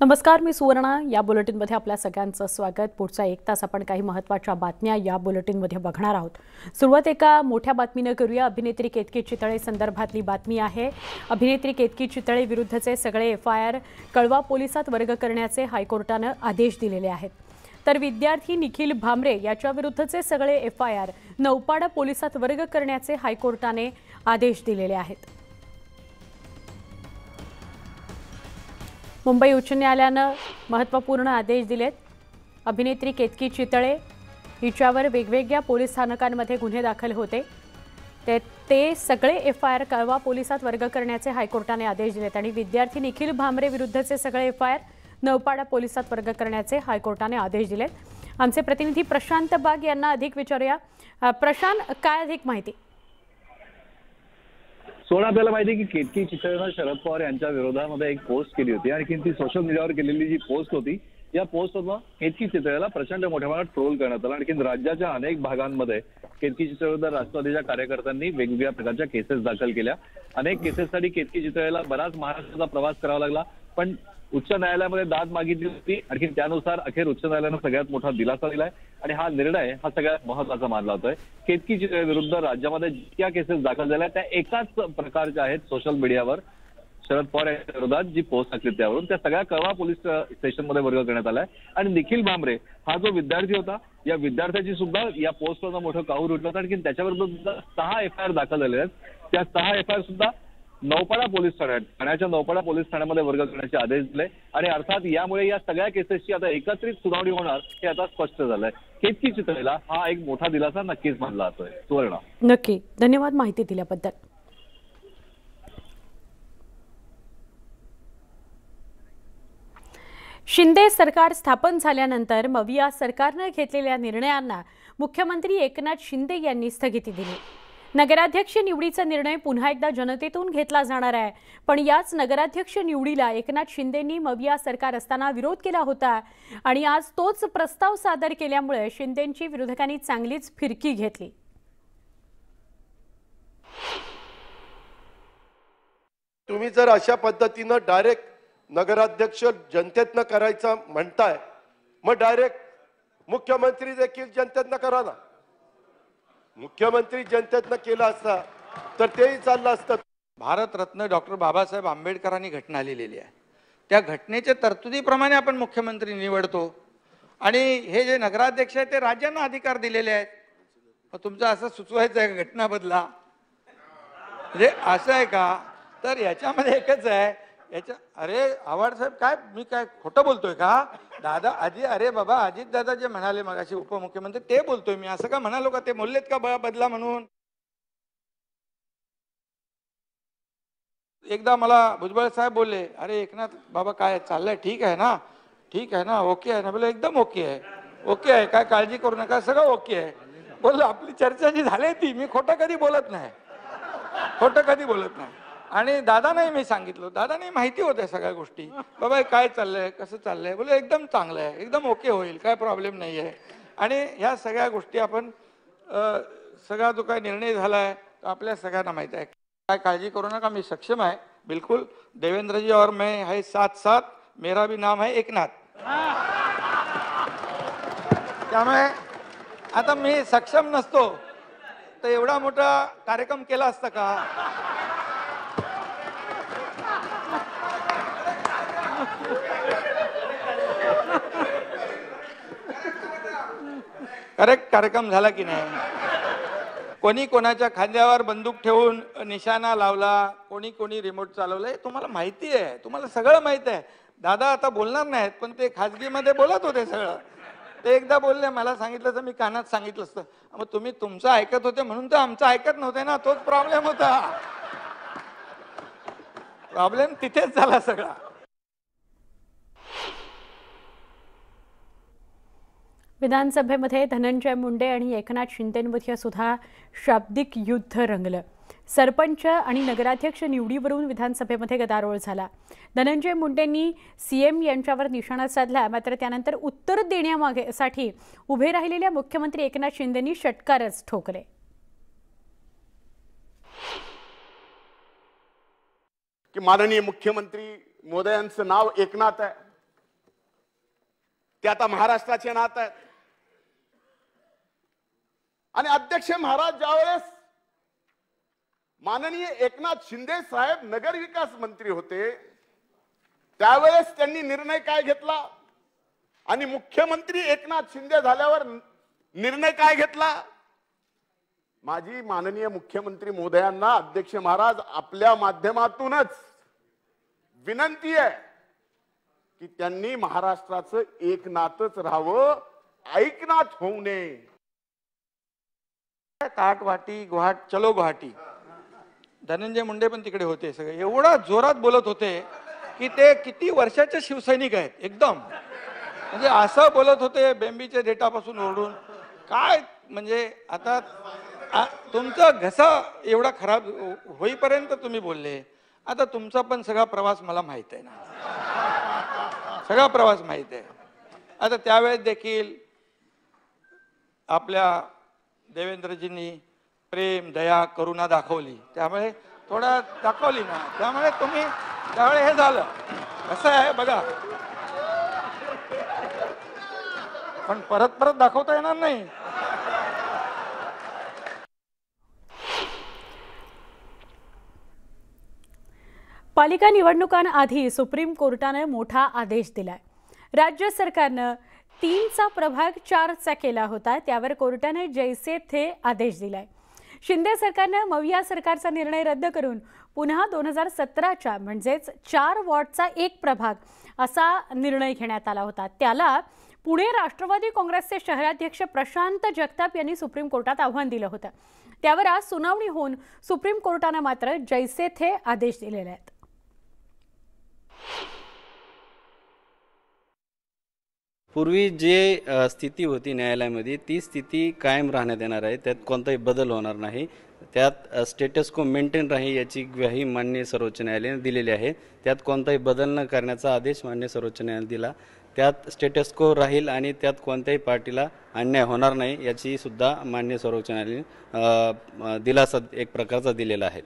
नमस्कार, मी सुवर्णा. या बुलेटिनमध्ये आपल्या सगळ्यांचं स्वागत. पुढचा 1 तास आपण काही महत्त्वाच्या बातम्या या बुलेटिनमध्ये बघणार आहोत. सुरुवात एका मोठ्या बातमीने करूया. अभिनेत्री केतकी चितळे संदर्भातली बातमी आहे. अभिनेत्री केतकी चितळे विरुद्धचे सगळे FIR कळवा पोलिसात वर्ग करण्याचे हायकोर्टानं आदेश दिलेले आहेत. तर विद्यार्थी निखिल भामरे याच्या विरुद्धचे सगळे FIR नौपाडा पोलिसात वर्ग करण्याचे हायकोर्टाने आदेश दिलेले आहेत. मुंबई उच्च न्यायालयानं महत्त्वपूर्ण आदेश दिलेत. अभिनेत्री केतकी चितळे हिच्यावर वेगवेगळ्या पोलीस स्थानकांमध्ये गुन्हे दाखल होते. ते सगळे FIR कळवा पोलिसात वर्ग करण्याचे हायकोर्टाने आदेश दिलेत आणि विद्यार्थी निखिल भामरे विरुद्धचे सगळे FIR नौपाडा पोलिसात वर्ग करण्याचे हायकोर्टाने आदेश दिलेत. आमचे प्रतिनिधी प्रशांत बाग यांना अधिक विचारूया. प्रशांत, काय अधिक माहिती? सोळा आपल्याला माहिती आहे की केतकी चितळेनं शरद पवार यांच्या विरोधामध्ये एक पोस्ट केली होती आणि ती सोशल मीडियावर केलेली जी पोस्ट होती, या पोस्टवरून केतकी चितळेला प्रचंड मोठ्या प्रमाणात ट्रोल करण्यात आला. आणखी राज्याच्या अनेक भागांमध्ये केतकी चितळेविरुद्ध राष्ट्रवादीच्या कार्यकर्त्यांनी वेगवेगळ्या प्रकारच्या केसेस दाखल केल्या. अनेक केसेससाठी केतकी चितळेला बराच महाराष्ट्राचा प्रवास करावा लागला, पण उच्च न्यायालयामध्ये दाद मागितली होती. आणखी त्यानुसार अखेर उच्च न्यायालयानं सगळ्यात मोठा दिलासा दिलाय आणि हा निर्णय हा सगळ्यात महत्त्वाचा मानला जातोय. केतकी चितळे विरुद्ध राज्यामध्ये जितक्या केसेस दाखल झाल्या त्या एकाच प्रकारच्या आहेत. सोशल मीडियावर शरद पवार यांच्या विरोधात जी पोस्ट टाकली त्यावरून त्या सगळ्या कळवा पोलीस स्टेशनमध्ये वर्ग करण्यात आलाय. आणि निखिल भामरे हा जो विद्यार्थी होता, या विद्यार्थ्याची सुद्धा या पोस्टवरनं मोठं काहूर उठलं होतं. आणखी त्याच्याविरुद्ध 6 FIR दाखल झालेले आहेत. त्या 6 FIR सुद्धा नौपाडा पोलीस ठाण्याच्या नौपाडा पोलीस ठाण्यामध्ये वर्ग करण्याचे आदेश दिले. आणि अर्थात यामुळे या सगळ्या केसेसची आता एकत्रित सुनावणी होणार हे आता स्पष्ट झालंय. केतकी चितळेला हा एक मोठा दिलासा नक्कीच मानला जातोय. सुवर्ण, नक्की धन्यवाद माहिती दिल्याबद्दल. शिंदे सरकार स्थापन झाल्यानंतर मविया सरकारने घेतलेल्या निर्णयांना मुख्यमंत्री एकनाथ शिंदे यांनी स्थगिती दिली. नगराध्यक्ष निवडीचा निर्णय पुन्हा एकदा जनतेतून घेतला जाणार आहे, पण याच नगराध्यक्ष निवडीला एकनाथ शिंदेंनी मविया सरकार असताना विरोध केला होता आणि आज तोच प्रस्ताव सादर केल्यामुळे शिंदेंची विरोधकांनी चांगलीच फिरकी घेतली. तुम्ही जर अशा पद्धतीनं डायरेक्ट नगराध्यक्ष जनतेतनं करायचं म्हणताय, मग डायरेक्ट मुख्यमंत्री देखील जनतेतनं करा ना. मुख्यमंत्री जनतेतनं केला असता तर तेही चाललं असतं. भारतरत्न डॉक्टर बाबासाहेब आंबेडकरांनी घटना लिहिलेली आहे. त्या घटनेच्या तरतुदीप्रमाणे आपण मुख्यमंत्री निवडतो आणि हे जे नगराध्यक्ष आहेत ते राज्यांना अधिकार दिलेले आहेत. मग तुमचं असं सुचवायचं आहे घटना बदला, म्हणजे असं आहे का? तर याच्यामध्ये एकच आहे. अरे आव्हाड साहेब, काय मी काय खोटं बोलतोय का? दादा अरे बाबा, अजित दादा जे म्हणाले मगाशी उपमुख्यमंत्री ते बोलतोय मी. असं का म्हणालो का? ते बोललेत का बदला म्हणून? एकदा मला भुजबळ साहेब बोलले, अरे एकनाथ बाबा काय चाललंय, ठीक आहे ना, ठीक आहे ना, ओके आहे ना? बोले एकदम ओके आहे, ओके आहे, काय काळजी करू नका, सगळं ओके आहे. बोललो आपली चर्चा जी झाली ती, मी खोटं कधी बोलत नाही, खोटं कधी बोलत नाही. आणि दादांनाही मी सांगितलं, दादांनाही माहिती होत्या सगळ्या गोष्टी. बाबा काय चाललंय, कसं चाललंय? बोले एकदम चांगलं आहे, एकदम ओके होईल, काय प्रॉब्लेम नाही आहे. आणि ह्या सगळ्या गोष्टी आपण सगळा जो काय निर्णय झाला आहे तो आपल्या सगळ्यांना माहीत आहे. काय काळजी करू नका, मी सक्षम आहे बिलकुल. देवेंद्रजी और मैं है साथ साथ, मेरा भी नाम है एकनाथ. त्यामुळे आता मी सक्षम नसतो तर एवढा मोठा कार्यक्रम केला असता का? करेक्ट कार्यक्रम झाला की नाही? कोणी कोणाच्या खांद्यावर बंदूक ठेवून निशाणा लावला, कोणी रिमोट चालवलंय, तुम्हाला माहिती आहे, तुम्हाला सगळं माहित आहे. दादा आता बोलणार नाहीत, पण ते खाजगीमध्ये बोलत होते सगळं. ते एकदा बोलले, मला सांगितलं तर मी कानात सांगितलं असतं. मग तुम्ही तुमचं ऐकत होते म्हणून तर आमचं ऐकत नव्हते ना, तोच प्रॉब्लेम होता. प्रॉब्लेम तिथेच झाला सगळा. विधानसभेमध्ये धनंजय मुंडे आणि एकनाथ शिंदेंमध्ये सुद्धा शाब्दिक युद्ध रंगलं. सरपंच आणि नगराध्यक्ष निवडीवरून विधानसभेमध्ये गदारोळ झाला. धनंजय मुंडेंनी CM यांच्यावर निशाणा साधला, मात्र त्यानंतर उत्तर देण्यासाठी उभे राहिलेल्या मुख्यमंत्री एकनाथ शिंदेंनी षटकारच ठोकले. की माननीय मुख्यमंत्री महोदयांचं नाव एकनाथ आहे, ते आता महाराष्ट्राचे नात आहेत. आणि अध्यक्ष महाराज ज्यावेळेस माननीय एकनाथ शिंदे साहेब नगर विकास मंत्री होते त्यावेळेस त्यांनी निर्णय काय घेतला आणि मुख्यमंत्री एकनाथ शिंदे झाल्यावर निर्णय काय घेतला. माझी माननीय मुख्यमंत्री महोदयांना अध्यक्ष महाराज आपल्या माध्यमातूनच विनंती आहे की त्यांनी महाराष्ट्राचं एकनाथच राहावं, ऐकनाथ होऊ नये. ताट वाटी गुवाहाटी चलो गुवाहाटी. धनंजय मुंडे पण तिकडे होते. सगळे एवढा जोरात बोलत होते की ते किती वर्षाचे शिवसैनिक आहेत एकदम. म्हणजे असं बोलत होते बेंबीच्या डेटापासून ओढून. काय म्हणजे आता तुमचा घसा एवढा खराब होईपर्यंत तुम्ही बोलले. आता तुमचा पण सगळा प्रवास मला माहित आहे ना, सगळा प्रवास माहित आहे. आता त्यावेळेस देखील आपल्या देवेंद्रजींनी प्रेम दया करुणा दाखवली, त्यामुळे थोडा दाखवली ना, त्यामुळे तुम्ही त्यावेळे हे झालं. कसं आहे बघा, पण परत परत दाखवता येणार नाही. पालिका निवडणुकांआधी सुप्रीम कोर्टाने मोठा आदेश दिलाय. राज्य सरकारनं 3चा प्रभाग 4चा केला होता, त्यावर कोर्टाने जैसे थे आदेश दिलाय. शिंदे सरकारने मविया सरकारचा निर्णय रद्द करून पुन्हा 2017च्या म्हणजेच 4 वॉर्डचा 1 प्रभाग असा निर्णय घेण्यात आला होता. त्याला पुणे राष्ट्रवादी काँग्रेसचे शहराध्यक्ष प्रशांत जगताप यांनी सुप्रीम कोर्टात आव्हान दिलं होतं. त्यावर आज सुनावणी होऊन सुप्रीम कोर्टाने मात्र जैसे थे आदेश दिलेले आहेत. पूर्वी जे स्थिती होती न्यायालयामध्ये ती स्थिती कायम राहण्यात येणार आहे. त्यात कोणताही बदल होणार नाही. त्यात स्टेटस को मेंटेन राहील याची ग्वाही माननीय सर्वोच्च न्यायालयाने दिलेली आहे. त्यात कोणताही बदल न करण्याचा आदेश माननीय सर्वोच्च न्यायालयाने दिला. त्यात स्टेटस को राहील आणि त्यात कोणत्याही पार्टीला अन्याय होणार नाही याची सुद्धा माननीय सर्वोच्च न्यायालयाने दिलासा एक प्रकारचा दिलेला आहे.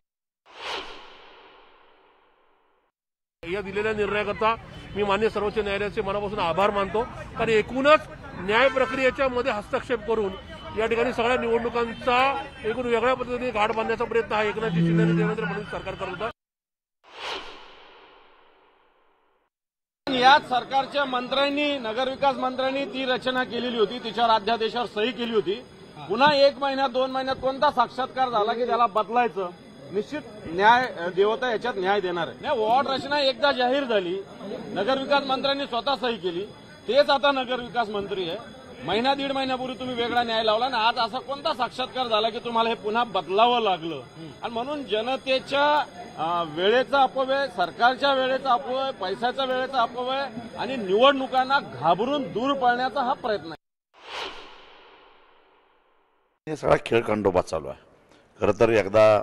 या दिलेल्या निर्णयाकरता मी माननीय सर्वोच्च न्यायालयाचे मनापासून आभार मानतो. कारण एकूणच न्याय प्रक्रियेच्या मध्ये हस्तक्षेप करून या ठिकाणी सगळ्या निवडणुकांचा एकूण वेगळ्या पद्धतीने गाठ बांधण्याचा प्रयत्न हा एकनाथजी शिंदे आणि देवेंद्र फडणवीस सरकार करत होता. याच सरकारच्या मंत्र्यांनी नगरविकास मंत्र्यांनी ती रचना केलेली होती, तिच्यावर अध्यादेशावर सही केली होती. पुन्हा 1 महिन्यात 2 महिन्यात कोणता साक्षात्कार झाला की त्याला बदलायचं, निश्चित न्याय देवता याच्यात न्याय देणार आहे. नाही, वॉर्ड रचना एकदा जाहीर झाली, नगरविकास मंत्र्यांनी स्वतः सही केली, तेच आता नगरविकास मंत्री आहे. महिना 1.5 महिन्यापूर्वी तुम्ही वेगळा न्याय लावला ना, आज असा कोणता साक्षात्कार झाला की तुम्हाला हे पुन्हा बदलावं लागलं. आणि म्हणून जनतेच्या वेळेचा अपव्यय, सरकारच्या वेळेचा अपव्यय, पैशाच्या वेळेचा अपव्यय आणि निवडणुकांना घाबरून दूर पळण्याचा हा प्रयत्न आहे. हे सगळा खेळखंडोबा चालू आहे. खरं तर एकदा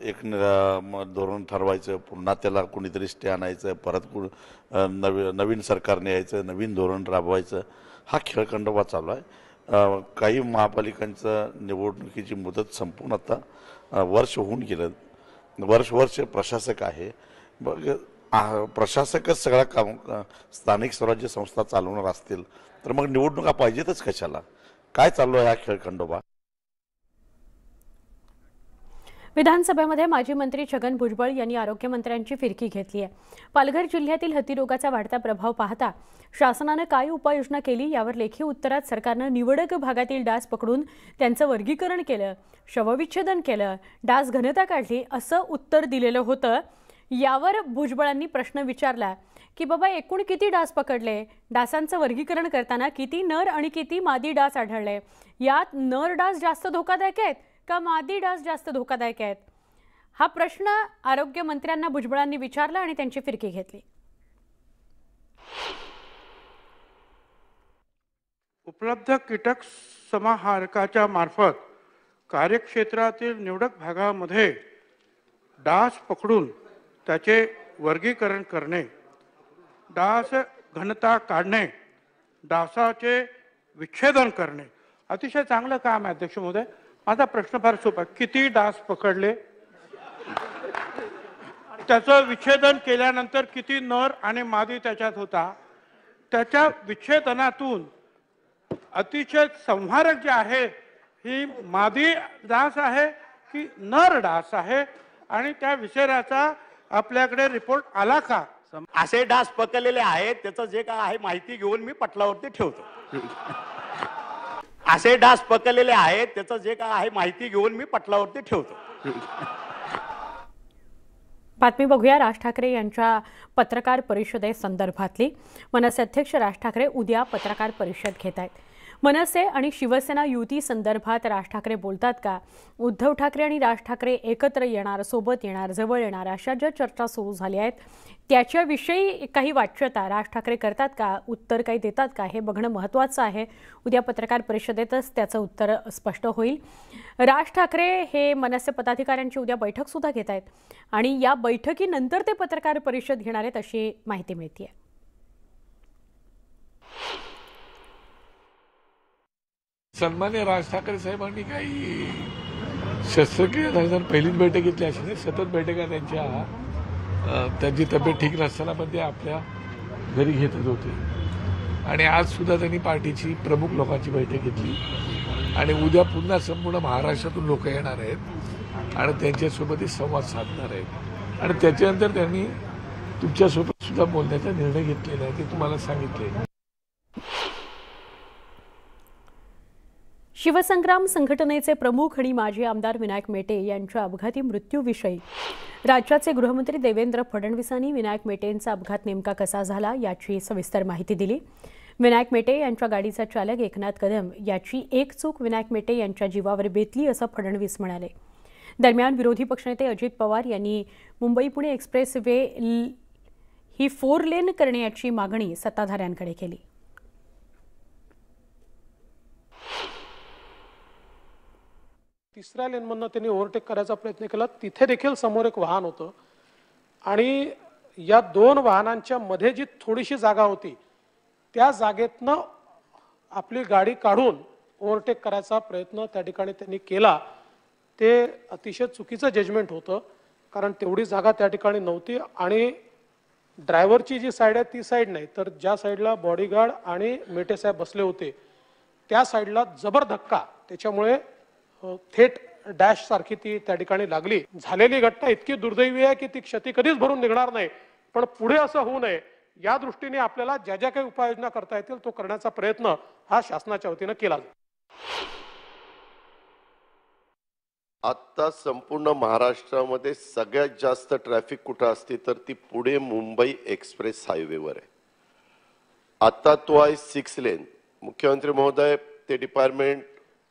एक धोरण ठरवायचं, पुन्हा त्याला कोणीतरी स्टे आणायचं, परत नवीन सरकारने यायचं, नवीन धोरण राबवायचं, हा खेळखंडोबा चालू आहे. काही महापालिकांचं निवडणुकीची मुदत संपून आता वर्ष होऊन गेलं. वर्ष प्रशासक आहे, प्रशासकच सगळा काम स्थानिक स्वराज्य संस्था चालवणार असतील तर मग निवडणुका पाहिजेतच कशाला? काय चालू आहे हा खेळखंडोबा? विधानसभेमध्ये माजी मंत्री छगन भुजबळ यांनी आरोग्यमंत्र्यांची फिरकी घेतली आहे. पालघर जिल्ह्यातील हत्तीरोगाचा वाढता प्रभाव पाहता शासनाने काय उपाययोजना केली यावर लेखी उत्तरात सरकारनं निवडक भागातील डास पकडून त्यांचं वर्गीकरण केलं, शवविच्छेदन केलं, डास घनता काढली असं उत्तर दिलेलं होतं. यावर भुजबळांनी प्रश्न विचारला की बाबा एकूण किती डास पकडले, डासांचं वर्गीकरण करताना किती नर आणि किती मादी डास आढळले, यात नर डास जास्त धोकादायक आहेत का मादी डास जास्त धोकादायक आहेत? हा प्रश्न आरोग्यमंत्र्यांना भुजबळांनी विचारला आणि त्यांची फिरकी घेतली. उपलब्ध कीटक समाहारकाच्या मार्फत कार्यक्षेत्रातील निवडक भागामध्ये डास पकडून त्याचे वर्गीकरण करणे, डास घनता काढणे, डासाचे विच्छेदन करणे अतिशय चांगलं काम आहे अध्यक्ष महोदय. माझा प्रश्न फार सोपा आहे, किती डास पकडले, त्याचं विच्छेदन केल्यानंतर किती नर आणि मादी त्याच्यात होता, त्याच्या विच्छेदनातून अतिशय संहारक जे आहे ही मादी डास आहे की नर डास आहे आणि त्या विषयाचा आपल्याकडे रिपोर्ट आला का? असे डास पकडलेले आहेत त्याचं जे काय आहे माहिती घेऊन मी पटलावरती ठेवतो. असे डास पकडलेले आहेत त्याचं जे काय आहे माहिती घेऊन मी पटलावरती ठेवतो. बातमी बघूया राज ठाकरे यांच्या पत्रकार परिषदेसंदर्भातली. मनसे अध्यक्ष राज ठाकरे उद्या पत्रकार परिषद घेत आहेत. मनसे आणि शिवसेना युती संदर्भात राज ठाकरे बोलतात का? उद्धव ठाकरे आणि राज ठाकरे एकत्र येणार, सोबत येणार, जवळ येणार अशा ज्या चर्चा सुरू झाल्या आहेत त्याच्याविषयी काही वाच्यता राज ठाकरे करतात का? उत्तर काही देतात का? हे बघणं महत्त्वाचं आहे. उद्या पत्रकार परिषदेतच त्याचं उत्तर स्पष्ट होईल. राज ठाकरे हे मनसे पदाधिकाऱ्यांची उद्या बैठक सुद्धा घेत आहेत आणि या बैठकीनंतर ते पत्रकार परिषद घेणार आहेत अशी माहिती मिळते. सन्मान्य राज ठाकरे साहेबांनी काही शस्त्रक्रिया झाल्यानंतर पहिलीच बैठक घेतली अशी नाही, सतत बैठका त्यांची तब्येत ठीक नसताना पण ते आपल्या घरी घेतच होते. आणि आज सुद्धा त्यांनी पार्टीची प्रमुख लोकांची बैठक घेतली आणि उद्या पुन्हा संपूर्ण महाराष्ट्रातून लोक येणार आहेत आणि त्यांच्यासोबतही संवाद साधणार आहेत आणि त्याच्यानंतर त्यांनी तुमच्यासोबत सुद्धा बोलण्याचा निर्णय घेतलेला आहे ते तुम्हाला सांगितले. शिवसंग्राम संघटनेचे प्रमुख आणि माजी आमदार विनायक मेटे यांच्या अपघाती मृत्यूविषयी राज्याचे गृहमंत्री देवेंद्र फडणवीसांनी विनायक मेटेंचा अपघात नेमका कसा झाला याची सविस्तर माहिती दिली. विनायक मेटे यांच्या गाडीचा चालक एकनाथ कदम याची एक चूक विनायक मेटे यांच्या जीवावर बेतली असं फडणवीस म्हणाले. दरम्यान विरोधी पक्षनेते अजित पवार यांनी मुंबई पुणे एक्सप्रेस वे ही 4 लेन करण्याची मागणी सत्ताधाऱ्यांकडे केली. तिसऱ्या लेनमधनं त्यांनी ओव्हरटेक करायचा प्रयत्न केला. तिथे देखील समोर एक वाहन होतं आणि या 2 वाहनांच्या मध्ये जी थोडीशी जागा होती त्या जागेतनं आपली गाडी काढून ओव्हरटेक करायचा प्रयत्न त्या ठिकाणी त्यांनी केला. ते अतिशय चुकीचं जजमेंट होतं कारण तेवढी जागा त्या ठिकाणी नव्हती आणि ड्रायव्हरची जी साईड आहे ती साईड नाही तर ज्या साईडला बॉडीगार्ड आणि मेटे साहेब बसले होते त्या साईडला जबर धक्का त्याच्यामुळे थेट डॅश सारखी ती त्या ठिकाणी लागली. झालेली घटना इतकी दुर्दैवी आहे की ती क्षती कधीच भरून निघणार नाही पण पुढे असं होऊ नये या दृष्टीने आपल्याला ज्या ज्या काही उपाययोजना करता येतील तो करण्याचा प्रयत्न हा शासनाच्या वतीने केला जाईल. आता संपूर्ण महाराष्ट्रामध्ये सगळ्यात जास्त ट्रॅफिक कुठं असते तर ती पुणे मुंबई एक्सप्रेस हायवेवर आहे. आता तो आहे 6 लेन. मुख्यमंत्री महोदय ते डिपार्टमेंट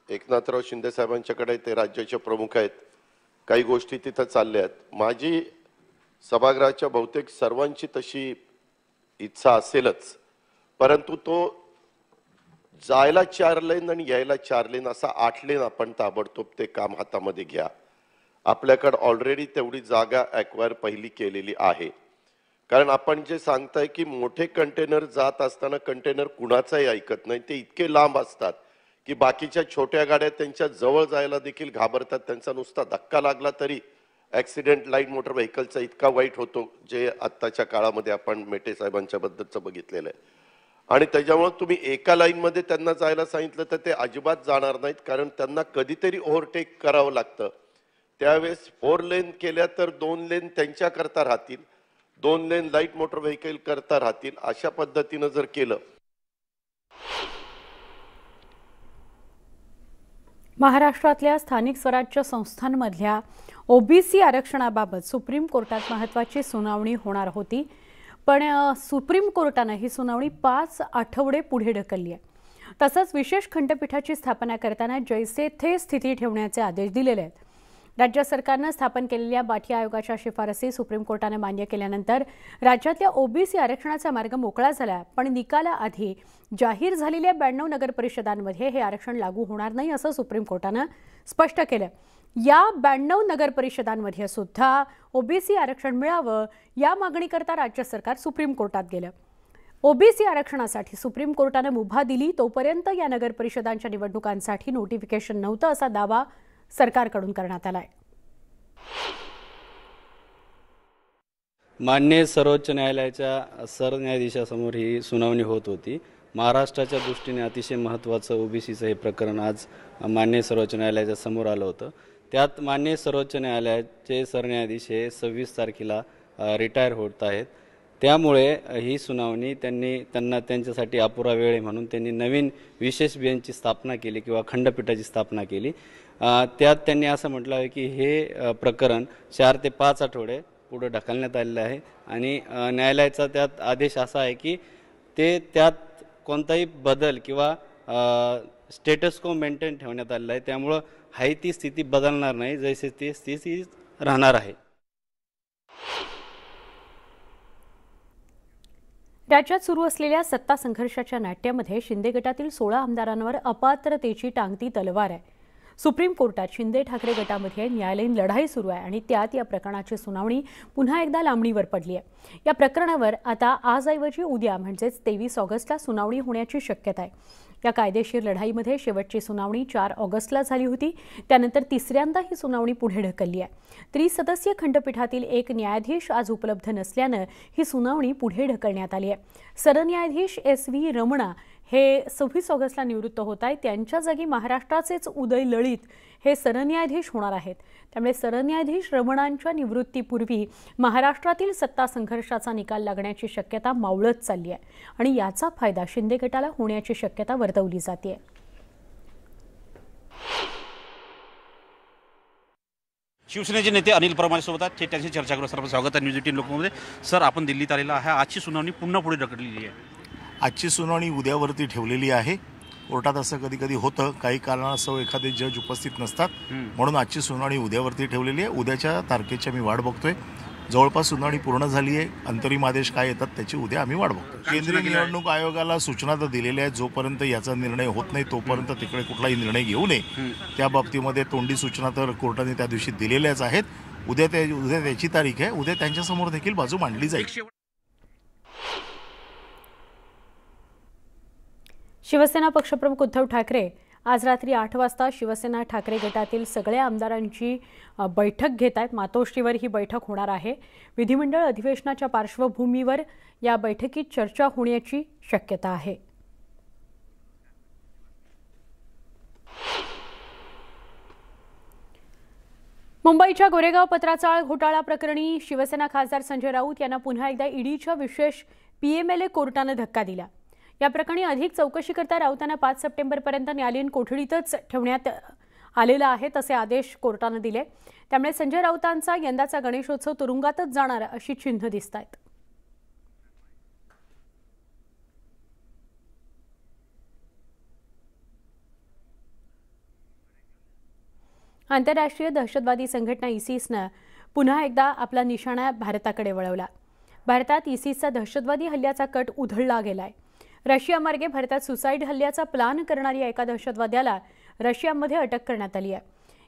एकनाथराव शिंदे साहेबांच्याकडे ते राज्याचे प्रमुख आहेत. काही गोष्टी तिथं चालल्या आहेत. माझी सभागृहाच्या बहुतेक सर्वांची तशी इच्छा असेलच परंतु तो जायला 4 लेन आणि यायला 4 लेन असा 8 लेन आपण ताबडतोब ते काम हातामध्ये घ्या. आपल्याकडे ऑलरेडी तेवढी जागा ॲक्वायर पहिली केलेली आहे. कारण आपण जे सांगताय की मोठे कंटेनर जात असताना कंटेनर कुणाचाही ऐकत नाही. ते इतके लांब असतात की बाकीच्या छोट्या गाड्या त्यांच्या जवळ जायला देखील घाबरतात. त्यांचा नुसता धक्का लागला तरी ॲक्सिडेंट लाईट मोटर व्हेकलचा इतका वाईट होतो जे आत्ताच्या काळामध्ये आपण मेटे साहेबांच्या बद्दलचं बघितलेलं आहे. आणि त्याच्यामुळे तुम्ही एका लाईनमध्ये त्यांना जायला सांगितलं तर ते अजिबात जाणार नाहीत कारण त्यांना कधीतरी ओव्हरटेक करावं लागतं. त्यावेळेस 4 लेन केल्या तर 2 लेन त्यांच्याकरता राहतील, 2 लेन लाईट मोटर व्हेकल करता राहतील. अशा पद्धतीनं जर केलं. महाराष्ट्रातल्या स्थानिक स्वराज्य संस्थांमधल्या ओबीसी आरक्षणाबाबत सुप्रीम कोर्टात महत्त्वाची सुनावणी होणार होती पण सुप्रीम कोर्टानं ही सुनावणी 5 आठवडे पुढे ढकलली आहे. तसंच विशेष खंडपीठाची स्थापना करताना जैसे थे स्थिती ठेवण्याचे आदेश दिलेले आहेत. राज्य सरकारनं स्थापन केलेल्या बाठी आयोगाच्या शिफारसी सुप्रीम कोर्टाने मान्य केल्यानंतर राज्यातल्या ओबीसी आरक्षणाचा मार्ग मोकळा झाला पण निकालाआधी जाहीर झालेल्या 92 नगर परिषदांमध्ये हे आरक्षण लागू होणार नाही असं सुप्रीम कोर्टानं स्पष्ट केलं. या 92 नगर परिषदांमध्ये सुद्धा ओबीसी आरक्षण मिळावं या मागणीकरता राज्य सरकार सुप्रीम कोर्टात गेलं. ओबीसी आरक्षणासाठी सुप्रीम कोर्टानं मुभा दिली तोपर्यंत या नगर परिषदांच्या निवडणुकांसाठी नोटिफिकेशन नव्हतं असा दावा सरकारकडून करण्यात आलाय. माननीय सर्वोच्च न्यायालयाच्या सरन्यायाधीशासमोर ही सुनावणी होत होती. महाराष्ट्राच्या दृष्टीने अतिशय महत्त्वाचं ओबीसीचं हे प्रकरण आज माननीय सर्वोच्च न्यायालयाच्या समोर आलं होतं. त्यात माननीय सर्वोच्च न्यायालयाचे सरन्यायाधीश हे 26 तारखेला रिटायर होत आहेत. त्यामुळे ही सुनावणी त्यांना त्यांच्यासाठी अपुरा वेळ आहे म्हणून त्यांनी नवीन विशेष बेंचची स्थापना केली किंवा खंडपीठाची स्थापना केली. त्यात त्यांनी असं म्हटलं आहे की हे प्रकरण 4 ते 5 आठवडे पुढे ढकलण्यात आलेलं आहे आणि न्यायालयाचा त्यात आदेश असा आहे की त्यात कोणताही बदल किंवा स्टेटस को मेंटेन ठेवण्यात आलेला आहे. त्यामुळं हाही ती स्थिती बदलणार नाही, जैसे ती स्थिती राहणार आहे. राज्यात सुरू असलेल्या सत्ता संघर्षाच्या नाट्यामध्ये शिंदे गटातील 16 आमदारांवर अपात्रतेची टांगती तलवार आहे. सुप्रीम कोर्टात शिंदे ठाकरे गटामध्ये न्यायालयीन लढाई सुरू आहे आणि त्यात या प्रकरणाची सुनावणी पुन्हा एकदा लांबणीवर पडली आहे. या प्रकरणावर आता आजऐवजी उद्या म्हणजेच 23 ऑगस्टला सुनावणी होण्याची शक्यता आहे. या कायदेशीर लढाईमध्ये शेवटची सुनावणी 4 ऑगस्टला झाली होती. त्यानंतर तिसऱ्यांदा ही सुनावणी पुढे ढकलली आहे. त्रिसदस्यीय खंडपीठातील एक न्यायाधीश आज उपलब्ध नसल्यानं ही सुनावणी पुढे ढकलण्यात आली आहे. सरन्यायाधीश SV रमणा हे 26 ऑगस्टला निवृत्त होत आहेत. त्यांच्या जागी महाराष्ट्राचेच उदय लळित हे सरन्यायाधीश होणार आहेत. त्यामुळे सरन्यायाधीश रमणांच्या निवृत्तीपूर्वी महाराष्ट्रातील सत्ता संघर्षाचा निकाल लागण्याची शक्यता मावळत चालली आहे आणि याचा फायदा शिंदे गटाला होण्याची शक्यता वर्तवली जाते. शिवसेनेचे नेते अनिल परमार सोबत आहेत, थेट त्यांची चर्चा करू. सर, स्वागत आहे न्यूज 18 लोकमध्ये. सर, आपण दिल्लीत आलेला आहे. आजची सुनावणी पुन्हा पुढे ढकललेली आहे. आजची सुनावणी उद्यावरती ठेवलेली आहे. कोर्टात असं कधी कधी होतं, काही कारणास्तव एखादे जज उपस्थित नसतात, म्हणून आजची सुनावणी उद्यावरती ठेवलेली आहे. उद्याच्या तारखेची आम्ही वाट बघतोय. जवळपास सुनावणी पूर्ण झाली आहे. अंतरिम आदेश काय येतात त्याची उद्या आम्ही वाट बघतो. केंद्रीय निवडणूक आयोगाला सूचना तर दिलेल्या आहेत. जोपर्यंत याचा निर्णय होत नाही तोपर्यंत तिकडे कुठलाही निर्णय घेऊ नये. त्या बाबतीमध्ये तोंडी सूचना तर कोर्टाने त्या दिवशी दिलेल्याच आहेत. उद्या त्याची तारीख आहे. उद्या त्यांच्यासमोर देखील बाजू मांडली जाईल. शिवसेना पक्षप्रमुख उद्धव ठाकरे आज रात्री 8 वाजता शिवसेना ठाकरे गटातील सगळ्या आमदारांची बैठक घेत आहेत. मातोश्रीवर ही बैठक होणार आहे. विधिमंडळ अधिवेशनाच्या पार्श्वभूमीवर या बैठकीत चर्चा होण्याची शक्यता आहे. मुंबईच्या गोरेगाव पत्राचाळ घोटाळा प्रकरणी शिवसेना खासदार संजय राऊत यांना पुन्हा एकदा ईडीच्या विशेष PMLA कोर्टाने धक्का दिला. या प्रकरणी अधिक चौकशी करता राऊतांना 5 सप्टेंबरपर्यंत न्यायालयीन कोठडीतच ठेवण्यात आलेला आहे तसे आदेश कोर्टाने दिले. त्यामुळे संजय राऊतांचा यंदाचा गणेशोत्सव तुरुंगातच जाणार अशी चिन्ह दिसत आहेत. आंतरराष्ट्रीय दहशतवादी संघटना ISISनं पुन्हा एकदा आपला निशाणा भारताकडे वळवला. भारतात ISISचा दहशतवादी हल्ल्याचा कट उधळला गेलाय. रशियामार्गे भारतात सुसाईड हल्ल्याचा प्लान करणाऱ्या एका दहशतवाद्याला रशियामध्ये अटक करण्यात आली आहे.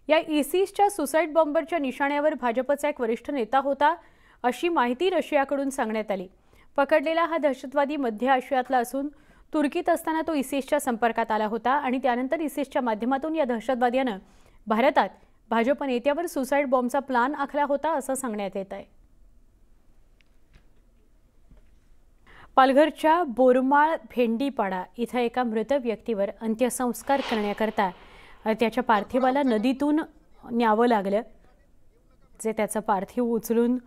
या ISISच्या सुसाईड बॉम्बरच्या निशाण्यावर भाजपचा एक वरिष्ठ नेता होता अशी माहिती रशियाकडून सांगण्यात आली. पकडलेला हा दहशतवादी मध्य आशियातला असून तुर्कीत असताना तो ISISच्या संपर्कात आला होता आणि त्यानंतर ISISच्या माध्यमातून या दहशतवाद्यानं भारतात भाजप नेत्यावर सुसाईड बॉम्बचा प्लान आखला होता असं सांगण्यात येत आहे. पालघरच्या बोरमाळ भेंडीपाडा इथं एका मृत व्यक्तीवर अंत्यसंस्कार करण्याकरता त्याच्या पार्थिवाला नदीतून न्यावं लागलं. जे त्याचं पार्थिव उचलून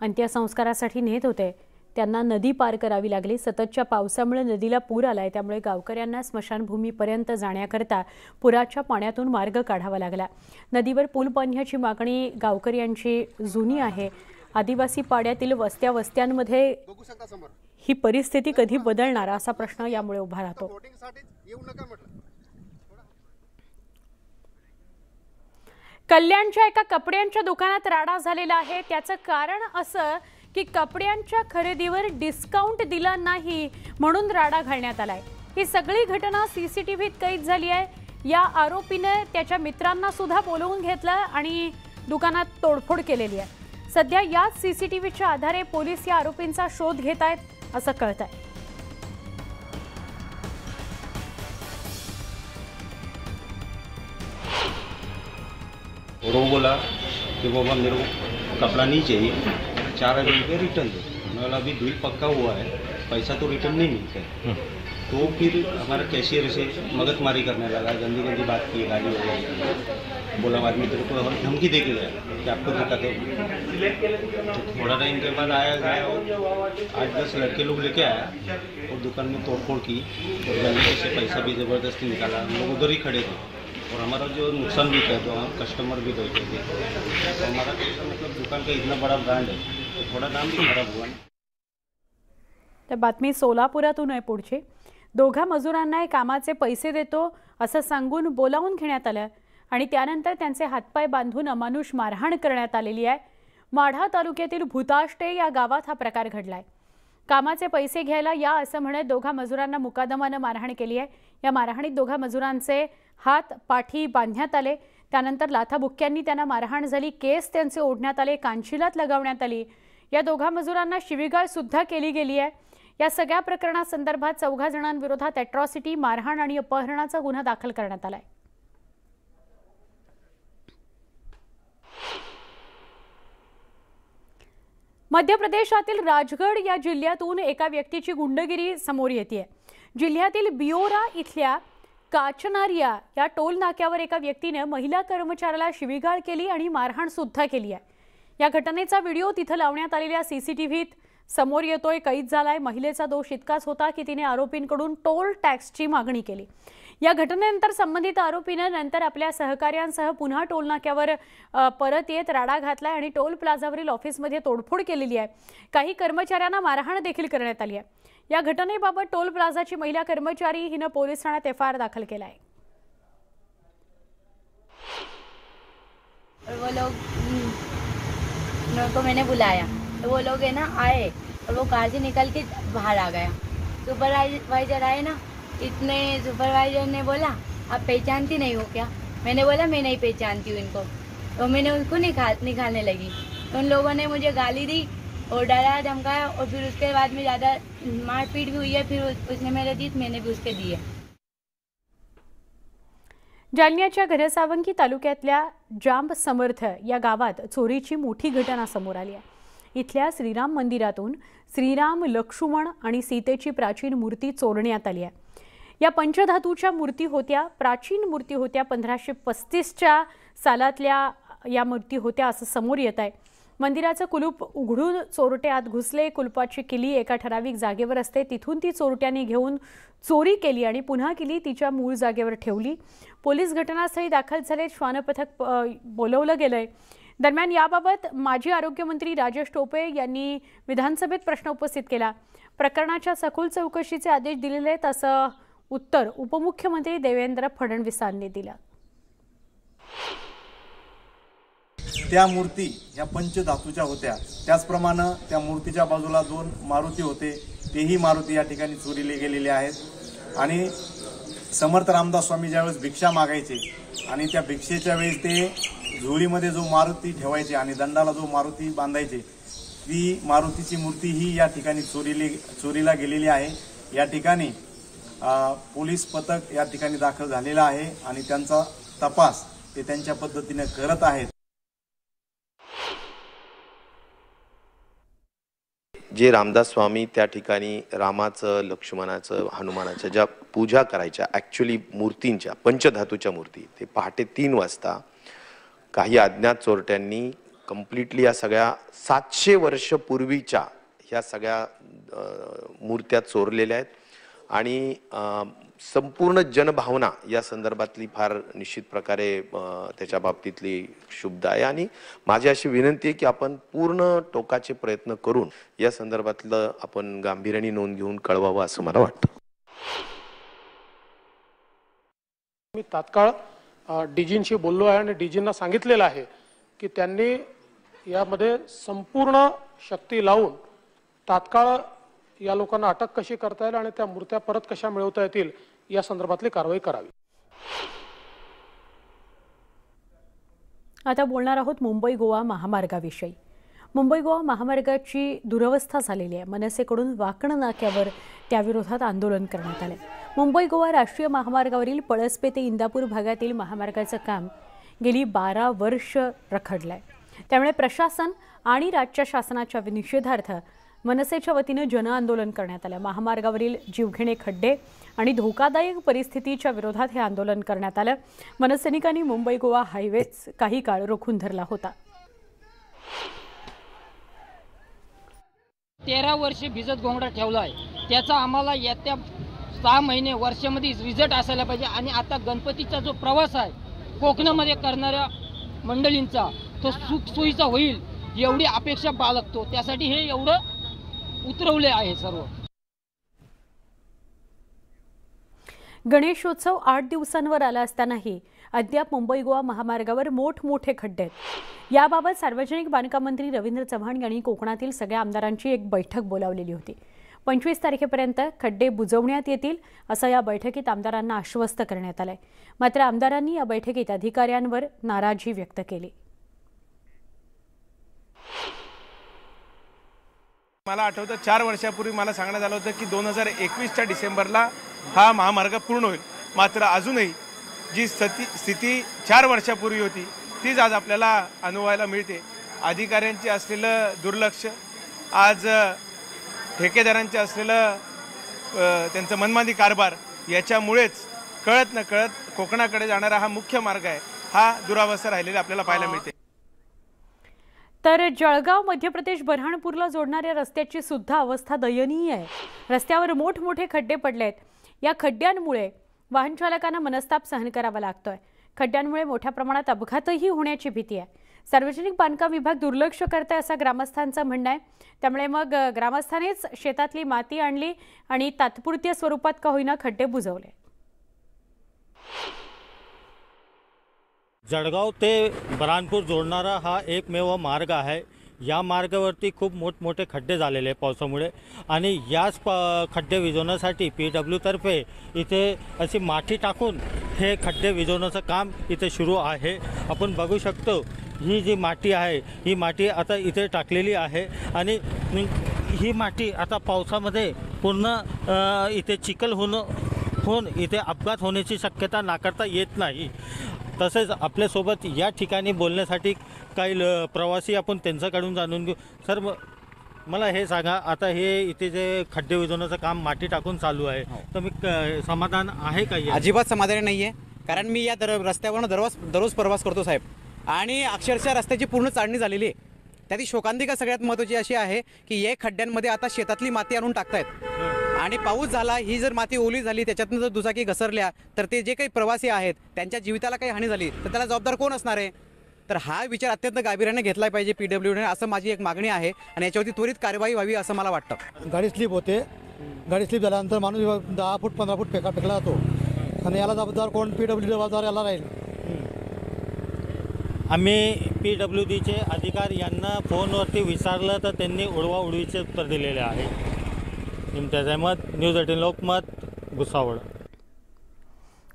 अंत्यसंस्कारासाठी नेत होते त्यांना नदी पार करावी लागली. सततच्या पावसामुळे नदीला पूर आलाय, त्यामुळे गावकऱ्यांना स्मशानभूमीपर्यंत जाण्याकरता पुराच्या पाण्यातून मार्ग काढावा लागला. नदीवर पूल बांधण्याची मागणी गावकऱ्यांची जुनी आहे. आदिवासी पाड्यातील वस्त्यांमध्ये ही परिस्थिती कधी बदलणार असा प्रश्न यामुळे उभा राहतो. कल्याणच्या एका कपड्यांच्या दुकानात राडा झालेला आहे. त्याचं कारण असं की कपड्यांच्या खरेदीवर डिस्काउंट दिला नाही म्हणून राडा घालण्यात आलाय. ही सगळी घटना CCTVत कैद झाली आहे. या आरोपीने त्याच्या मित्रांना सुद्धा बोलवून घेतलं आणि दुकानात तोडफोड केलेली आहे. सध्या याच CCTVच्या आधारे पोलीस या आरोपींचा शोध घेत आहेत असं कळत आहे. और वो बोला कि वो मेरे को कपड़ा नहीं चाहिए, 4 दिन पे रिटर्न दो। मैं बोला अभी बिल पक्का हुआ है, पैसा तो रिटर्न नहीं मिलता है। तो फिर हमारा कैशियर से मगजमारी करने लगा, गंदी गंदी बात की, गाली वगैरह बोला, बाद में तेरे को धमकी दे के गया कि आपको दिखाते हो। तो थोड़ा टाइम के बाद आया गया और 8-10 लड़के लोग लेके आया और दुकान में तोड़फोड़ की और गले से पैसा भी ज़बरदस्ती निकाला। हम लोग उधर ही खड़े थे और हमारा जो नुकसान भी था, तो हम कस्टमर भी बैठे थे, तो हमारा मतलब दुकान का इतना बड़ा ब्रांड है, तो थोड़ा दाम भी खराब हुआ। तर बातमी सोलापुरातून आहे पुढची। दोघा मजुरांना कामाचे पैसे देतो असं सांगून बोलावून घेण्यात आलं आणि त्यानंतर त्यांचे हातपाय बांधून अमानुष मारहाण करण्यात आलेली आहे। माढा तालुक्यातील भूताष्टे या गावात हा प्रकार घडलाय। कामाचे पैसे घ्यायला या असं म्हणत दोघा मजुरांना मुकादमानं मारहाण केली आहे। या मारहाणीत दोघा मजुरांचे हात पाठी बांधण्यात आले, त्यानंतर लाथाबुक्क्यांनी त्यांना मारहाण झाली, केस त्यांचे ओढण्यात आले, कांशिलात लगावण्यात आली। या दोघा मजुरांना शिवीगाळ सुद्धा केली गेली आहे। या सगळ्या प्रकरणासंदर्भात 4 जणांविरोधात अॅट्रॉसिटी, मारहाण आणि अपहरणाचा गुन्हा दाखल करण्यात आलाय। मध्य प्रदेशातील राजगड या जिल्ह्यातून एका व्यक्तीची गुंडगिरी समोर येते। जिल्ह्यातील बियोरा इथल्या काचनारिया या टोल नाक्यावर एका व्यक्तीने महिला कर्मचाऱ्याला शिवीगाळ केली आणि मारहाण सुद्धा केली आहे। या घटनेचा व्हिडिओ तिथे लावण्यात आलेल्या सीसीटीव्हीत समोर येतोय। कैद झालाय। महिलेचा दोष इतकाच होता की तिने आरोपींकडून टोल टॅक्सची मागणी केली। या घटनेनंतर संबंधित आरोपीने नंतर आपल्या सहकार्यांसह पुन्हा टोल नाक्यावर परत येत राडा घातलाय आणि टोल प्लाझावरील ऑफिसमध्ये तोडफोड केलेली आहे। काही कर्मचाऱ्यांना मारहाण देखील करण्यात आली आहे। या घटनेबाबत टोल प्लाझाची महिला कर्मचारी हिने पोलीस ठाण्यात एफआयआर दाखल केला आहे। वो लोग को मैंने बुलाया तो वो लोग है ना आए और वो कार से निकल के बाहर आ गया। सुपरवाइजर आए ना, इतने सुपरवाइजर ने बोला आप पहचानती नहीं हो क्या? मैंने बोला मैं नहीं पहचानती हूँ इनको। तो मैंने उनको निकालने लगी, उन लोगों ने मुझे गाली दी और डराया धमकाया और फिर उसके बाद में ज़्यादा मारपीट भी हुई है। फिर उसने मेरे दी, मैंने भी उसके दिए। जालन्याच्या घनसावंगी तालुक्यातल्या जांब समर्थ या गावात चोरीची मोठी घटना समोर आली आहे। इथल्या श्रीराम मंदिरातून श्रीराम, लक्ष्मण आणि सीतेची प्राचीन मूर्ती चोरण्यात आली आहे। या पंचधातूच्या मूर्ती होत्या, प्राचीन मूर्ती होत्या। 1535च्या सालातल्या या मूर्ती होत्या असं समोर येत आहे। मंदिराचं कुलूप उघडून चोरटे आत घुसले। कुलपाची किली एका ठराविक जागेवर असते, तिथून ती चोरट्यांनी घेऊन चोरी केली आणि पुन्हा किली तिच्या मूळ जागेवर ठेवली। पोलीस घटनास्थळी दाखल झाले, श्वान पथक बोलवलं गेलंय। दरम्यान याबाबत माजी आरोग्यमंत्री राजेश टोपे यांनी विधानसभेत प्रश्न उपस्थित केला। प्रकरणाच्या सखोल चौकशीचे आदेश दिलेले आहेत असं उत्तर उपमुख्यमंत्री देवेंद्र फडणवीसांनी दिलं। त्या मूर्ती ह्या पंचधातूच्या होत्या, त्याचप्रमाणे त्या मूर्तीच्या बाजूला 2 मारुती होते, तेही मारुती या ठिकाणी चोरीले गेलेले आहेत। आणि समर्थ रामदास स्वामी ज्यावेळेस भिक्षा मागायचे आणि त्या भिक्षेच्या वेळेस ते झोळीमध्ये जो मारुती ठेवायचे आणि दंडाला जो मारुती बांधायचे, ती मारुतीची मूर्ती ही या ठिकाणी चोरीला गेलेली आहे। या ठिकाणी पोलीस पथक या ठिकाणी दाखल झालेला आहे आणि त्यांचा तपास ते त्यांच्या पद्धतीने करत आहेत। जे रामदास स्वामी त्या ठिकाणी रामाचं, लक्ष्मणाचं, हनुमानाच्या ज्या पूजा करायच्या ॲक्च्युली मूर्तींच्या, पंचधातूच्या मूर्ती, ते पहाटे 3 वाजता काही अज्ञात चोरट्यांनी कम्प्लिटली या सगळ्या 700 वर्ष पूर्वीच्या ह्या सगळ्या मूर्त्या चोरलेल्या आहेत। आणि संपूर्ण जनभावना या संदर्भातली फार निश्चित प्रकारे त्याच्या बाबतीतली शुद्ध आहे आणि माझी अशी विनंती आहे की आपण पूर्ण टोकाचे प्रयत्न करून या संदर्भातलं आपण गांभीर्याने नोंद घेऊन कळवावं असं मला वाटतं। मी तात्काळ डीजींशी बोललो आहे आणि डीजींना सांगितलेलं आहे की त्यांनी यामध्ये संपूर्ण शक्ती लावून तात्काळ या लोकांना अटक कशी करता येईल आणि त्या मूर्त्या परत कशा मिळवता येतील या संदर्भातली कारवाई करावी। आता बोलणार आहोत मुंबई गोवा महामार्गाविषयी। मुंबई गोवा महामार्गाची दुरवस्था झालेली आहे। मनसेकडून वाकण नाक्यावर त्याविरोधात आंदोलन करण्यात आले। मुंबई गोवा राष्ट्रीय महामार्गावरील पळसपे ते इंदापूर भागातील महामार्गाचं काम गेली 12 वर्ष रखडलंय। त्यामुळे प्रशासन आणि राज्य शासनाच्या निषेधार्थ मनसेच्या वतीनं जनआंदोलन करण्यात आलं। महामार्गावरील जीवघेणे खड्डे आणि धोकादायक परिस्थितीच्या विरोधात हे आंदोलन करण्यात आलं। मनसैनिकांनी मुंबई गोवा हायवेच काही काळ रोखून धरला होता। 13 वर्षे भिजत घोंगडा ठेवला आहे, त्याचा आम्हाला येत्या 6 महिने वर्षामध्ये रिझल्ट असायला पाहिजे। आणि आता गणपतीचा जो प्रवास आहे कोकणामध्ये करणाऱ्या मंडळींचा तो सुखसोयीचा होईल एवढी अपेक्षा बाळगतो, त्यासाठी हे एवढं उतरवले आहे सर्व। गणेशोत्सव 8 दिवसांवर आला असतानाही अद्याप मुंबई गोवा महामार्गावर मोठमोठे खड्डे आहेत। याबाबत सार्वजनिक बांधकाम मंत्री रवींद्र चव्हाण यांनी कोकणातील सगळ्या आमदारांची एक बैठक बोलावलेली होती। 25 तारखेपर्यंत खड्डे बुजवण्यात येतील असं या बैठकीत आमदारांना आश्वस्त करण्यात आलंय। मात्र आमदारांनी या बैठकीत अधिकाऱ्यांवर नाराजी व्यक्त केली। मला आठवतं 4 वर्षापूर्वी मला सांगण्यात आलं होतं की 2021च्या डिसेंबरला हा महामार्ग पूर्ण होईल। मात्र अजूनही जी स्थिती 4 वर्षापूर्वी होती तीच आज आपल्याला अनुभवायला मिळते। अधिकाऱ्यांचे असलेलं दुर्लक्ष, आज ठेकेदारांचे असलेलं त्यांचं मनमानी कारभार याच्यामुळेच कळत न कळत कोकणाकडे जाणारा हा मुख्य मार्ग आहे हा दुरावस्था राहिलेला आपल्याला पाहायला मिळते। तर जळगाव मध्य प्रदेश बऱ्हाणपूरला जोडणाऱ्या रस्त्याची सुद्धा अवस्था दयनीय आहे। रस्त्यावर मोठमोठे खड्डे पडलेत। या खड्ड्यांमुळे वाहन चालकांना मनस्ताप सहन करावा लागतोय। खड्ड्यांमुळे मोठ्या प्रमाणात अपघातही होण्याची भीती आहे। सार्वजनिक बांधकाम विभाग दुर्लक्ष करतोय असं ग्रामस्थांचं म्हणणं आहे। त्यामुळे मग ग्रामस्थांनीच शेतातली माती आणली आणि तात्पुरत्या स्वरूपात का होईना खड्डे बुजवले। जळगाव ते बऱ्हाणपूर जोडणारा हा एकमेव मार्ग आहे। या मार्गावरती खूप मोठमोठे खड्डे झालेले पावसामुळे आणि याच खड्डे विझवण्यासाठी PW तर्फे इथे अशी माती टाकून हे खड्डे विझवण्याचं काम इथे सुरू आहे। आपण बघू शकतो ही जी माती आहे ही माती आता इथे टाकलेली आहे आणि ही माती आता पावसामध्ये पूर्ण इथे चिखल होऊन इथे अपघात होण्याची शक्यता नाकारता येत नाही। तसेच आपल्यासोबत या ठिकाणी बोलण्यासाठी काही प्रवासी आपण त्यांच्याकडून जाणून घेऊ। सर मला हे सांगा, आता हे इथे जे खड्डे विझवण्याचं काम माती टाकून चालू आहे तर मी समाधान आहे का? अजिबात समाधानी नाही आहे, कारण मी या रस्त्यावरून दररोज प्रवास करतो साहेब आणि अक्षरशः रस्त्याची पूर्ण चाळणी झालेली आहे। त्याची शोकांतिका सगळ्यात महत्त्वाची अशी आहे की या खड्ड्यांमध्ये आता शेतातली माती आणून टाकतायत आणि पाऊस झाला, ही जर माती ओली झाली त्याच्यातून जर दुचाकी घसरल्या तर ते जे काही प्रवासी आहेत त्यांच्या जीविताला काही हानी झाली तर त्याला जबाबदार कोण असणार आहे? तर हा विचार अत्यंत गांभीर्याने घेतला पाहिजे PWने, असं माझी एक मागणी आहे आणि याच्यावरती त्वरित कार्यवाही व्हावी असं मला वाटतं। गाडी स्लिप होते, गाडी स्लिप झाल्यानंतर माणूस 10 फूट 15 फूट फेकला जातो आणि याला जबाबदार कोण? PW जबाबदार याला राहील। आम्ही PWDचे अधिकारी यांना फोनवरती विचारलं तर त्यांनी उडवाउडवीचे उत्तर दिलेले आहे। इम्तियाज अहमद, न्यूज 18 लोकमत, भुसावळ।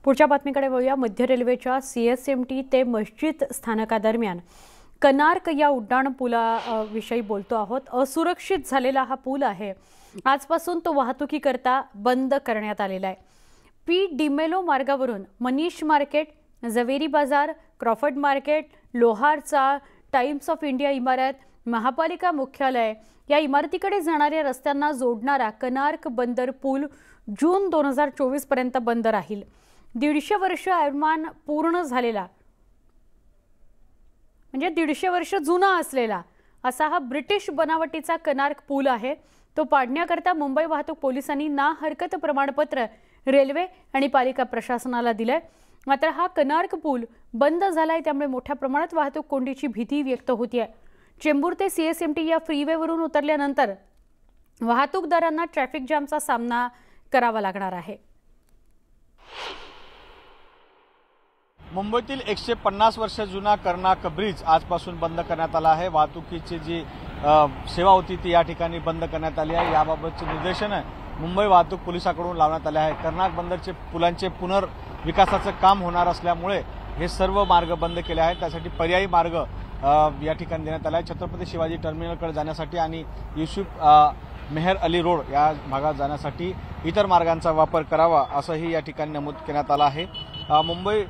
पुढच्या बातमीकडे वळूया। मध्य रेल्वेच्या CSMT ते मस्जिद स्थानकादरम्यान कनार्क या उड्डाण पुलाविषयी बोलतो आहोत। असुरक्षित झालेला हा पूल आहे। आजपासून तो वाहतुकीकरता बंद करण्यात आलेला आहे। P. डिमेलो मार्गावरून Manish market, Zaveri Bazaar, Crawford market, लोहारचा, टाइम्स ऑफ इंडिया इमारत, महापालिका मुख्यालय या इमारतीकडे जाणाऱ्या रस्त्यांना जोडणारा कनार्क बंदर पूल जून 2024 पर्यंत बंद राहील। 150 वर्ष आयुर्मान पूर्ण झालेला म्हणजे 150 वर्ष जुना असलेला असा हा ब्रिटिश बनावटीचा कनार्क पूल आहे। तो पाडण्याकरता मुंबई वाहतूक पोलिसांनी ना हरकत प्रमाणपत्र रेल्वे आणि पालिका प्रशासनाला दिलंय। मात्र हा कनार्क पूल बंद झालाय, त्यामुळे मोठ्या प्रमाणात वाहतूक कोंडीची भीती व्यक्त होतीये। चेंबूर ते CSMT या फ्रीवेवरून उतरल्यानंतर वाहतूकदारांना ट्रॅफिक जॅमचा सामना करावा लागणार आहे। मुंबईतील 150 वर्ष जुना कर्नाक ब्रिज आजपासून बंद करण्यात आला आहे। वाहतुकीची जी सेवा होती ती या ठिकाणी बंद करण्यात आली आहे। याबाबतचे निर्देशन मुंबई वाहतूक पोलिसांकडून लावण्यात आले आहे। कर्नाक बंदरचे पुलांचे पुनर्विकासाचं काम होणार असल्यामुळे हे सर्व मार्ग बंद केले आहेत। त्यासाठी पर्यायी मार्ग या ठिकाणी देण्यात आला आहे। छत्रपती शिवाजी टर्मिनलकडे जाण्यासाठी आणि युसुफ मेहर अली रोड या भागात जाण्यासाठी इतर मार्गांचा वापर करावा असंही या ठिकाणी नमूद करण्यात आलं आहे। मुंबई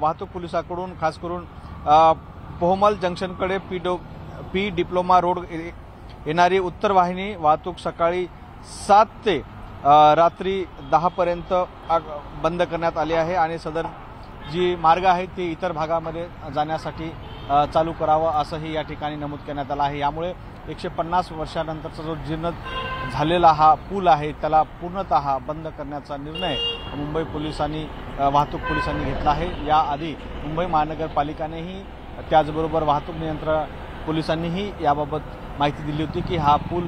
वाहतूक पोलिसांकडून खास करून पोहमल जंक्शनकडे पी डिप्लोमा रोड येणारी उत्तर वाहिनी वाहतूक सकाळी 7 ते रात्री 10 पर्यंत बंद करण्यात आली आहे आणि सदर जी मार्ग आहे ती इतर भागामध्ये जाण्यासाठी चालू करावं असंही या ठिकाणी नमूद करण्यात आलं आहे। यामुळे 150 वर्षानंतरचा जो जीर्ण झालेला हा पूल आहे त्याला पूर्णतः बंद करण्याचा निर्णय मुंबई पोलिसांनी वाहतूक पोलिसांनी घेतला आहे। याआधी मुंबई महानगरपालिकेनेही त्याचबरोबर वाहतूक नियंत्रण पोलिसांनीही याबाबत माहिती दिली होती की हा पूल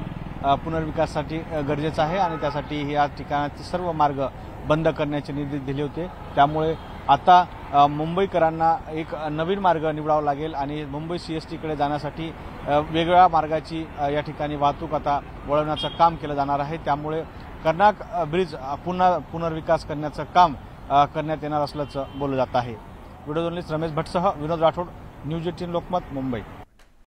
पुनर्विकासासाठी गरजेचा आहे आणि त्यासाठी या ठिकाणाचे सर्व मार्ग बंद करण्याचे निर्देश दिले होते। त्यामुळे आता मुंबईकरांना एक नवीन मार्ग निवडावा लागेल आणि मुंबई CSTकडे जाण्यासाठी वेगळ्या मार्गाची या ठिकाणी वाहतूक आता वळवण्याचं काम केलं जाणार आहे। त्यामुळे कर्नाक ब्रिज पुनर्विकास करण्याचं काम करण्यात येणार असल्याचं बोललं जात आहे। व्हिडिओ जर्नलिस्ट रमेश भट्टसह विनोद राठोड, न्यूज 18 लोकमत, मुंबई।